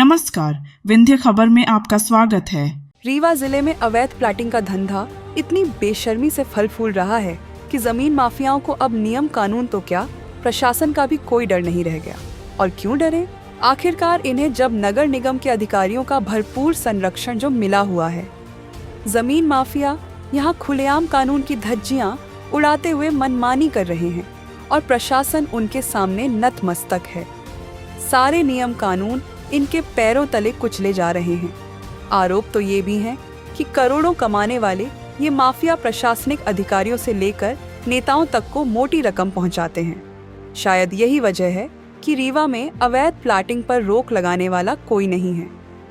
नमस्कार, विंध्य खबर में आपका स्वागत है। रीवा जिले में अवैध प्लाटिंग का धंधा इतनी बेशर्मी से फल फूल रहा है कि जमीन माफियाओं को अब नियम कानून तो क्या, प्रशासन का भी कोई डर नहीं रह गया। और क्यों डरे? आखिरकार इन्हें जब नगर निगम के अधिकारियों का भरपूर संरक्षण जो मिला हुआ है। जमीन माफिया यहाँ खुलेआम कानून की धज्जियां उड़ाते हुए मनमानी कर रहे हैं और प्रशासन उनके सामने नतमस्तक है। सारे नियम कानून इनके पैरों तले कुचले जा रहे हैं। आरोप तो ये भी हैं कि करोड़ों कमाने वाले ये माफिया प्रशासनिक अधिकारियों से लेकर नेताओं तक को मोटी रकम पहुंचाते हैं। शायद यही वजह है कि रीवा में अवैध प्लाटिंग पर रोक लगाने वाला कोई नहीं है।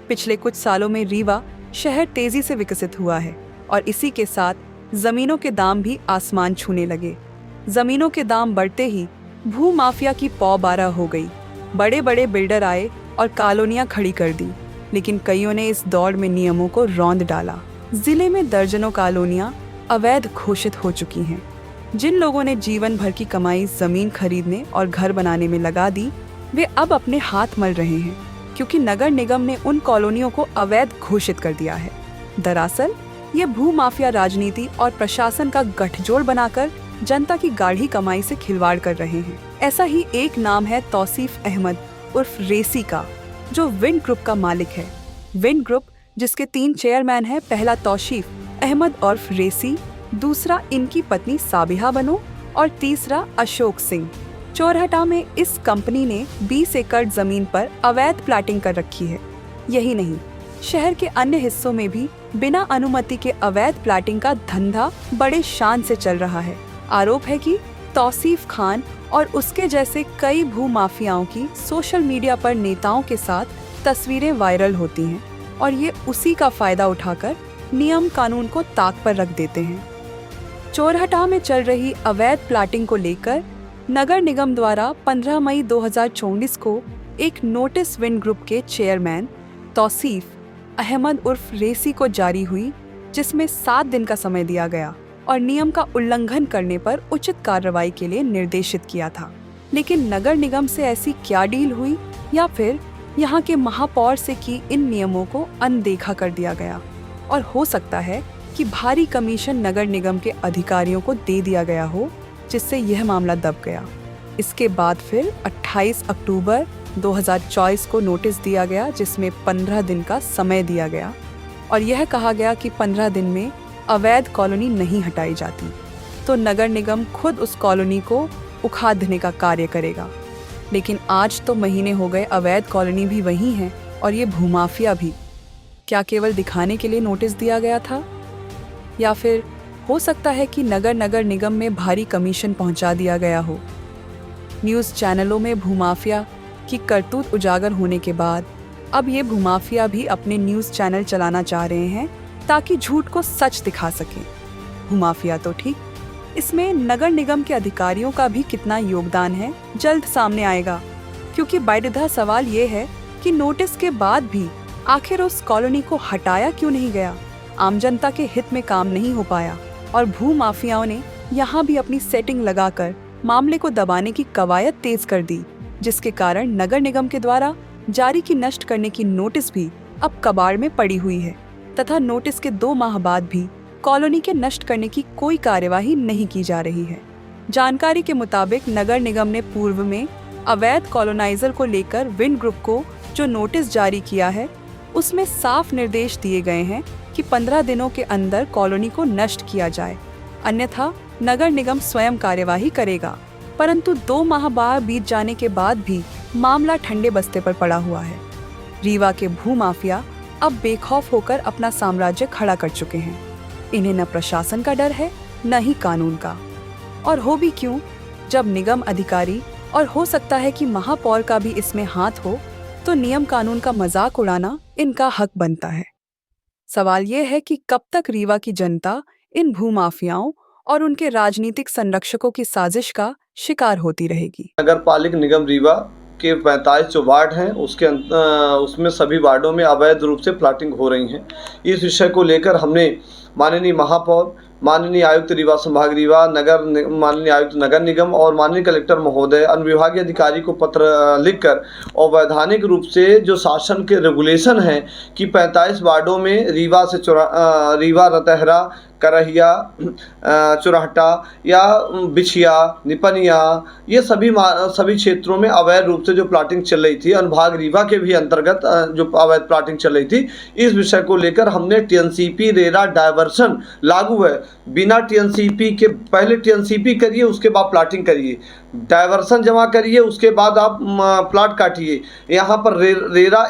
पिछले कुछ सालों में रीवा शहर तेजी से विकसित हुआ है और इसी के साथ जमीनों के दाम भी आसमान छूने लगे। जमीनों के दाम बढ़ते ही भू माफिया की पौ बारह हो गई। बड़े बड़े बिल्डर आए और कॉलोनियां खड़ी कर दी, लेकिन कईयों ने इस दौड़ में नियमों को रौंद डाला। जिले में दर्जनों कॉलोनियां अवैध घोषित हो चुकी हैं। जिन लोगों ने जीवन भर की कमाई जमीन खरीदने और घर बनाने में लगा दी, वे अब अपने हाथ मल रहे हैं, क्योंकि नगर निगम ने उन कॉलोनियों को अवैध घोषित कर दिया है। दरअसल ये भू माफिया राजनीति और प्रशासन का गठजोड़ बनाकर जनता की गाढ़ी कमाई से खिलवाड़ कर रहे हैं। ऐसा ही एक नाम है तौसीफ अहमद उर्फ रेसी का, जो विंड ग्रुप का मालिक है। विंड ग्रुप जिसके 3 चेयरमैन हैं, पहला तौसीफ अहमद उर्फ रेसी, दूसरा इनकी पत्नी साबिहा बनो और तीसरा अशोक सिंह। चोरहटा में इस कंपनी ने 20 एकड़ जमीन पर अवैध प्लाटिंग कर रखी है। यही नहीं, शहर के अन्य हिस्सों में भी बिना अनुमति के अवैध प्लाटिंग का धंधा बड़े शान से चल रहा है। आरोप है कि तौसीफ खान और उसके जैसे कई भू माफियाओं की सोशल मीडिया पर नेताओं के साथ तस्वीरें वायरल होती हैं और ये उसी का फायदा उठाकर नियम कानून को ताक पर रख देते हैं। चोरहटा में चल रही अवैध प्लाटिंग को लेकर नगर निगम द्वारा 15 मई 2024 को एक नोटिस विंड ग्रुप के चेयरमैन तौसीफ अहमद उर्फ रेसी को जारी हुई, जिसमें 7 दिन का समय दिया गया और नियम का उल्लंघन करने पर उचित कार्रवाई के लिए निर्देशित किया था। लेकिन नगर निगम से ऐसी क्या डील हुई, या फिर यहाँ के महापौर से की इन नियमों को अनदेखा कर दिया गया। और हो सकता है कि भारी कमीशन नगर निगम के अधिकारियों को दे दिया गया हो, जिससे यह मामला दब गया। इसके बाद फिर 28 अक्टूबर 2024 को नोटिस दिया गया, जिसमें 15 दिन का समय दिया गया और यह कहा गया कि 15 दिन में अवैध कॉलोनी नहीं हटाई जाती तो नगर निगम खुद उस कॉलोनी को उखाड़ने का कार्य करेगा। लेकिन आज तो महीने हो गए, अवैध कॉलोनी भी वही है और ये भूमाफिया भी। क्या केवल दिखाने के लिए नोटिस दिया गया था, या फिर हो सकता है कि नगर निगम में भारी कमीशन पहुंचा दिया गया हो। न्यूज़ चैनलों में भूमाफिया की करतूत उजागर होने के बाद अब ये भूमाफिया भी अपने न्यूज़ चैनल चलाना चाह रहे हैं ताकि झूठ को सच दिखा सकें। भूमाफिया तो ठीक, इसमें नगर निगम के अधिकारियों का भी कितना योगदान है, जल्द सामने आएगा। क्योंकि बायडुधा सवाल ये है कि नोटिस के बाद भी आखिर उस कॉलोनी को हटाया क्यों नहीं गया। आम जनता के हित में काम नहीं हो पाया और भू माफियाओं ने यहाँ भी अपनी सेटिंग लगाकर मामले को दबाने की कवायद तेज कर दी, जिसके कारण नगर निगम के द्वारा जारी की नष्ट करने की नोटिस भी अब कबाड़ में पड़ी हुई है तथा नोटिस के 2 माह बाद भी कॉलोनी के नष्ट करने की कोई कार्यवाही नहीं की जा रही है। जानकारी के मुताबिक नगर निगम ने पूर्व में अवैध कॉलोनाइजर को लेकर विंड ग्रुप को जो नोटिस जारी किया है, उसमें साफ निर्देश दिए गए हैं कि 15 दिनों के अंदर कॉलोनी को नष्ट किया जाए, अन्यथा नगर निगम स्वयं कार्यवाही करेगा। परंतु 2 माह बाद बीत जाने के बाद भी मामला ठंडे बस्ते पर पड़ा हुआ है। रीवा के भू माफिया अब बेखौफ होकर अपना साम्राज्य खड़ा कर चुके हैं। इन्हें न प्रशासन का डर है, न ही कानून का। और हो भी क्यों, जब निगम अधिकारी और हो सकता है कि महापौर का भी इसमें हाथ हो, तो नियम कानून का मजाक उड़ाना इनका हक बनता है। सवाल ये है कि कब तक रीवा की जनता इन भूमाफियाओं और उनके राजनीतिक संरक्षकों की साजिश का शिकार होती रहेगी। नगर पालिक निगम रीवा के 45 जो वार्ड हैं उसमें सभी वार्डों में अवैध रूप से प्लाटिंग हो रही हैं। इस विषय को लेकर हमने माननीय महापौर माननीय आयुक्त रीवा संभाग रीवा, माननीय आयुक्त नगर निगम और माननीय कलेक्टर महोदय अनुविभागीय अधिकारी को पत्र लिखकर और वैधानिक रूप से जो शासन के रेगुलेशन है कि 45 वार्डों में रीवा से रीवा, रतहरा, करहिया, चुराहटा या बिछिया, निपनिया, ये सभी क्षेत्रों में अवैध रूप से जो प्लाटिंग चल रही थी, अनुभाग रीवा के भी अंतर्गत जो अवैध प्लाटिंग चल रही थी, इस विषय को लेकर हमने टीएनसीपी रेरा डायवर्सन लागू है। बिना टीएनसीपी के पहले टीएनसीपी करिए, उसके बाद प्लाटिंग करिए, डायवर्सन जमा करिए, उसके बाद आप प्लाट काटिए। यहाँ पर रेरा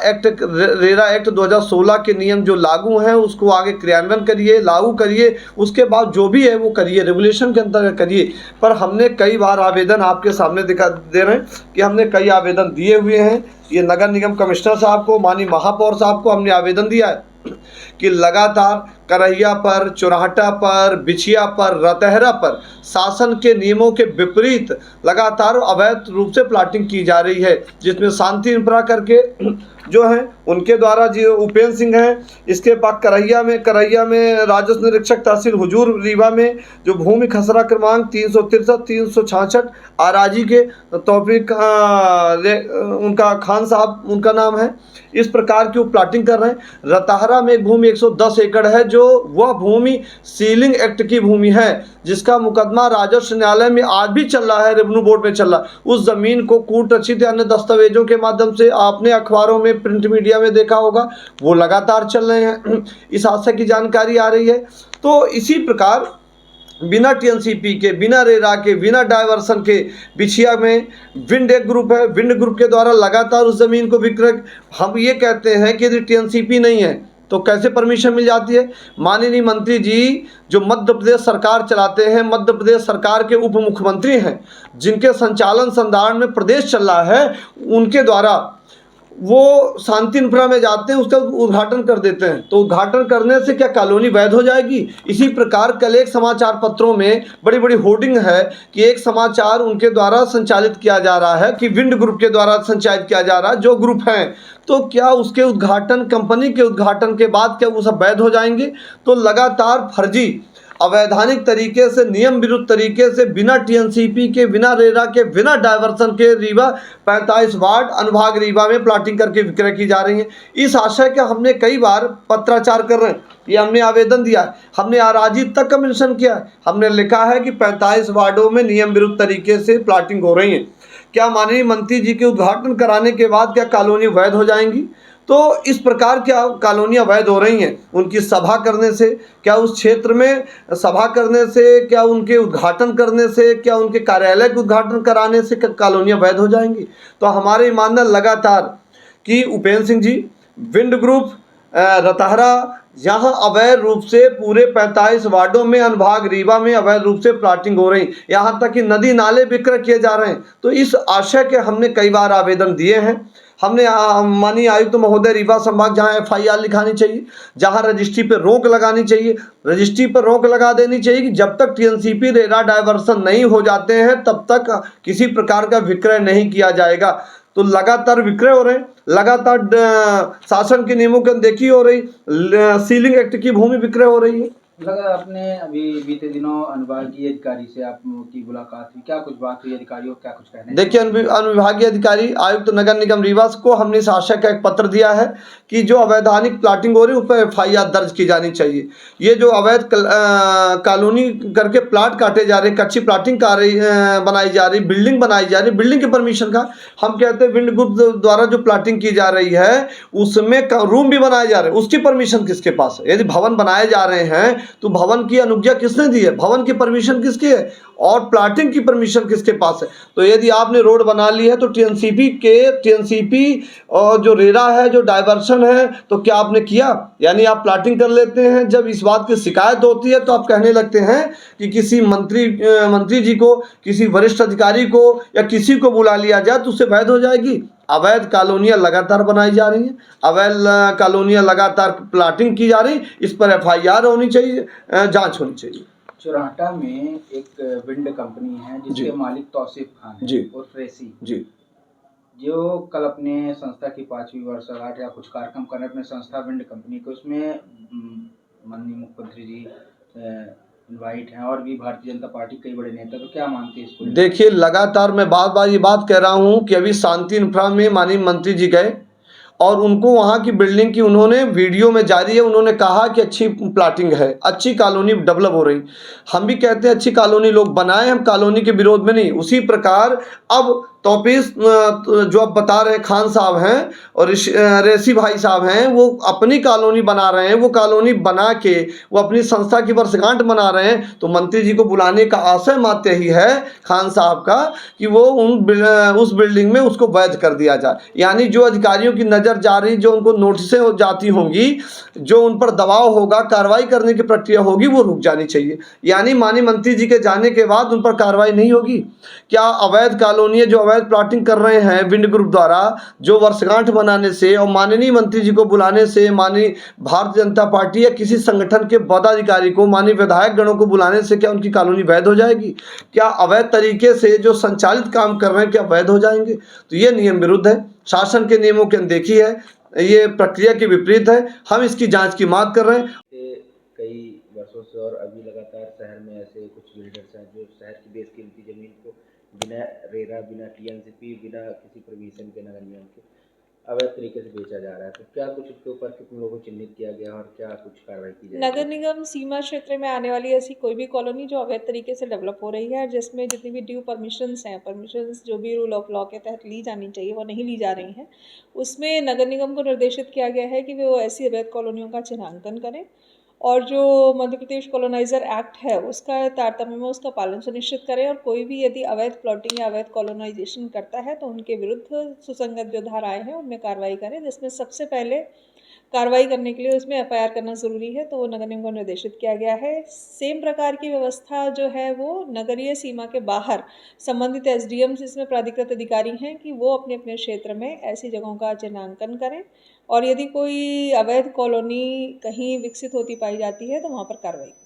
एक्ट 2016 के नियम जो लागू हैं उसको आगे क्रियान्वयन करिए, लागू करिए, उसके बाद जो भी है वो करिए, रेगुलेशन के अंतर्गत करिए। पर हमने कई बार आवेदन आपके सामने दिखा दे रहे हैं कि हमने कई आवेदन दिए हुए हैं। ये नगर निगम कमिश्नर साहब को, माननीय महापौर साहब को हमने आवेदन दिया है कि लगातार करहिया पर, चुराहटा पर, बिछिया पर, रतहरा पर शासन के नियमों के विपरीत लगातार अवैध रूप से प्लाटिंग की जा रही है, जिसमें शांति इंफ्रा करके जो है उनके द्वारा जो उपेंद्र सिंह हैं, इसके बाद करहिया में राजस्व निरीक्षक तहसील हुजूर रीवा में जो भूमि खसरा क्रमांक 363, 366 आराजी के तौफीक उनका खान साहब उनका नाम है, इस प्रकार की वो प्लाटिंग कर रहे हैं। रतहरा में एक भूमि 110 एकड़ है, जो वह भूमि सीलिंग एक्ट की भूमि है, जिसका मुकदमा राजस्व न्यायालय में आज भी चल रहा है, रेवेन्यू बोर्ड में चल रहा है। उस जमीन को कूट रचित अन्य दस्तावेजों के माध्यम से आपने अखबारों में, प्रिंट मीडिया में देखा होगा, वो लगातार चल रहे हैं। इस हादसे की जानकारी आ रही है। तो इसी प्रकार बिना टीएनसीपी के, बिना रेरा के, बिना डायवर्सन के बिछिया में विंड एक ग्रुप है, विंड ग्रुप के द्वारा लगातार उस ज़मीन को विक्रय, हम ये कहते हैं कि यदि टीएनसीपी नहीं है तो कैसे परमिशन मिल जाती है। माननीय मंत्री जी जो मध्य प्रदेश सरकार चलाते हैं, मध्य प्रदेश सरकार के उप मुख्यमंत्री हैं, जिनके संचालन संधारण में प्रदेश चल रहा है, उनके द्वारा वो शांति इंफ्रा में जाते हैं, उसका उद्घाटन कर देते हैं। तो उद्घाटन करने से क्या कॉलोनी वैध हो जाएगी? इसी प्रकार कल एक समाचार पत्रों में बड़ी बड़ी होर्डिंग है कि एक समाचार उनके द्वारा संचालित किया जा रहा है कि विंड ग्रुप के द्वारा संचालित किया जा रहा है, जो ग्रुप हैं, तो क्या उसके उद्घाटन, कंपनी के उद्घाटन के बाद क्या वो सब वैध हो जाएंगे? तो लगातार फर्जी, अवैधानिक तरीके से, नियम विरुद्ध तरीके से, बिना टीएनसीपी के, बिना रेरा के, बिना डायवर्सन के रीवा 45 वार्ड अनुभाग रीवा में प्लाटिंग करके विक्रय की जा रही है। इस आशय के हमने कई बार पत्राचार कर रहे हैं, ये हमने आवेदन दिया है, हमने आराजी तक का मेंशन किया है, हमने लिखा है कि 45 वार्डों में नियम विरुद्ध तरीके से प्लाटिंग हो रही है। क्या माननीय मंत्री जी के उद्घाटन कराने के बाद क्या कॉलोनी वैध हो जाएंगी? तो इस प्रकार क्या कॉलोनियाँ वैध हो रही हैं? उनकी सभा करने से, क्या उस क्षेत्र में सभा करने से, क्या उनके उद्घाटन करने से, क्या उनके कार्यालय के उद्घाटन कराने से क्या कॉलोनियाँ वैध हो जाएंगी? तो हमारे मानना लगातार कि उपेंद्र सिंह जी, विंड ग्रुप, रतहरा, यहाँ अवैध रूप से पूरे 45 वार्डों में अनुभाग रीवा में अवैध रूप से प्लाटिंग हो रही, यहाँ तक कि नदी नाले विक्रय किए जा रहे हैं। तो इस आशय के हमने कई बार आवेदन दिए हैं। हमने माननीय आयुक्त महोदय रीवा संभाग जहाँ एफआईआर लिखानी चाहिए, जहाँ रजिस्ट्री पर रोक लगानी चाहिए, रजिस्ट्री पर रोक लगा देनी चाहिए कि जब तक टीएनसीपी रेरा डायवर्सन नहीं हो जाते हैं तब तक किसी प्रकार का विक्रय नहीं किया जाएगा। तो लगातार विक्रय हो रहे हैं, लगातार शासन के नियमों की अनदेखी हो रही, सीलिंग एक्ट की भूमि विक्रय हो रही है। लगा आपने अभी बीते दिनों अनुविभागीय अधिकारी से आपकी मुलाकात हुई, क्या कुछ बात हुई? अधिकारियों क्या कुछ कहने? देखिए, अनुविभागीय अधिकारी आयुक्त नगर निगम रीवा को हमने इस आशय का एक पत्र दिया है कि जो अवैधानिक प्लाटिंग हो रही है उस पर एफआईआर दर्ज की जानी चाहिए। ये जो अवैध कॉलोनी करके प्लाट काटे जा रहे, कच्ची प्लाटिंग बनाई जा रही, बिल्डिंग बनाई जा रही, बिल्डिंग के परमिशन का हम कहते हैं विंड ग्रुप द्वारा जो प्लाटिंग की जा रही है उसमें रूम भी बनाए जा रहे हैं, उसकी परमिशन किसके पास है? यदि भवन बनाए जा रहे हैं तो भवन की अनुज्ञा किसने दी है? भवन की परमिशन किसकी है? और प्लाटिंग की परमिशन किसके पास है? तो यदि आपने रोड बना ली है तो टीएनसीपी और जो रेरा है, जो डायवर्सन है, तो क्या आपने किया? यानी आप प्लाटिंग कर लेते हैं, जब इस बात की शिकायत होती है तो आप कहने लगते हैं कि किसी मंत्री जी को, किसी वरिष्ठ अधिकारी को या किसी को बुला लिया जाए तो उससे वैध हो जाएगी। अवैध कॉलोनियाँ लगातार बनाई जा रही हैं, अवैध कॉलोनियाँ लगातार प्लाटिंग की जा रही, इस पर एफआईआर होनी चाहिए, जांच होनी चाहिए। चुराहटा में एक विंड कंपनी है जिसके मालिक तौसीफ खान है और ट्रेसी जी, जो कल अपने संस्था की 5वीं वर्षगांठ या कुछ कार्यक्रम करने अपने संस्था विंड कंपनी को, उसमें माननीय मुख्यमंत्री जी इनवाइट हैं और भी भारतीय जनता पार्टी कई बड़े नेता, तो क्या मानते हैं इसको? देखिए, लगातार मैं बार बार ये बात कह रहा हूँ कि अभी शांति इंफ्रा में माननीय मंत्री जी गए और उनको वहाँ की बिल्डिंग की उन्होंने वीडियो में जारी है, उन्होंने कहा कि अच्छी प्लाटिंग है, अच्छी कॉलोनी डेवलप हो रही। हम भी कहते हैं अच्छी कॉलोनी लोग बनाए, हम कॉलोनी के विरोध में नहीं। उसी प्रकार अब तौफीक जो अब बता रहे खान साहब हैं और रेसी भाई साहब हैं, वो अपनी कॉलोनी बना रहे हैं, वो कॉलोनी बना के वो अपनी संस्था की वर्षगांठ मना रहे हैं। तो मंत्री जी को बुलाने का आशय मात्र यही है खान साहब का कि वो उस बिल्डिंग में उसको वैध कर दिया जाए। यानी जो अधिकारियों की नज़र जा रही, जो उनको नोटिसें हो जाती होंगी, जो उन पर दबाव होगा, कार्रवाई करने की प्रक्रिया होगी, वो रुक जानी चाहिए। यानी माननीय मंत्री जी के जाने के बाद उन पर कार्रवाई नहीं होगी। क्या अवैध कॉलोनी जो अवैध प्लॉटिंग कर रहे हैं विंड ग्रुप द्वारा, जो वर्षगांठ मनाने से और माननीय मंत्री जी को बुलाने से, माननीय भारतीय जनता पार्टी या किसी संगठन के पदाधिकारी को, माननीय विधायक गणों को बुलाने से क्या उनकी कॉलोनी वैध हो जाएगी? क्या अवैध तरीके से जो संचालित काम कर रहे हैं क्या वैध हो जाएंगे? तो ये नियम विरुद्ध है, शासन के नियमों की अनदेखी है, ये प्रक्रिया के विपरीत है। हम इसकी जांच की मांग कर रहे हैं। कई वर्षों से और अभी लगातार शहर में ऐसे कुछ बिल्डर्स हैं जो शहर की बेशकीमती ज़मीन को बिना रेरा, बिना टीएनसीपी, बिना किसी परमिशन के, नगर निगम के अवैध तरीके से बेचा जा रहा है। तो क्या कुछ इसके ऊपर कितने लोगों को चिन्हित किया गया और क्या कुछ कार्रवाई की जाएगी? नगर निगम सीमा क्षेत्र में आने वाली ऐसी कोई भी कॉलोनी जो अवैध तरीके से डेवलप हो रही है, जिसमें जितनी भी ड्यू परमिशंस हैं, परमिशंस जो भी रूल ऑफ लॉ के तहत ली जानी चाहिए वो नहीं ली जा रही हैं, उसमें नगर निगम को निर्देशित किया गया है कि वो ऐसी अवैध कॉलोनियों का चिन्हांकन करें और जो मध्य प्रदेश कॉलोनाइजर एक्ट है उसका तारतम्य में उसका पालन सुनिश्चित करें, और कोई भी यदि अवैध प्लॉटिंग या अवैध कॉलोनाइजेशन करता है तो उनके विरुद्ध सुसंगत जो धाराएं हैं उनमें कार्रवाई करें, जिसमें सबसे पहले कार्रवाई करने के लिए उसमें एफआईआर करना ज़रूरी है, तो वो नगर निगम को निर्देशित किया गया है। सेम प्रकार की व्यवस्था जो है वो नगरीय सीमा के बाहर संबंधित एसडीएम जिसमें प्राधिकृत अधिकारी हैं कि वो अपने अपने क्षेत्र में ऐसी जगहों का चिन्हांकन करें, और यदि कोई अवैध कॉलोनी कहीं विकसित होती पाई जाती है तो वहाँ पर कार्रवाई करें।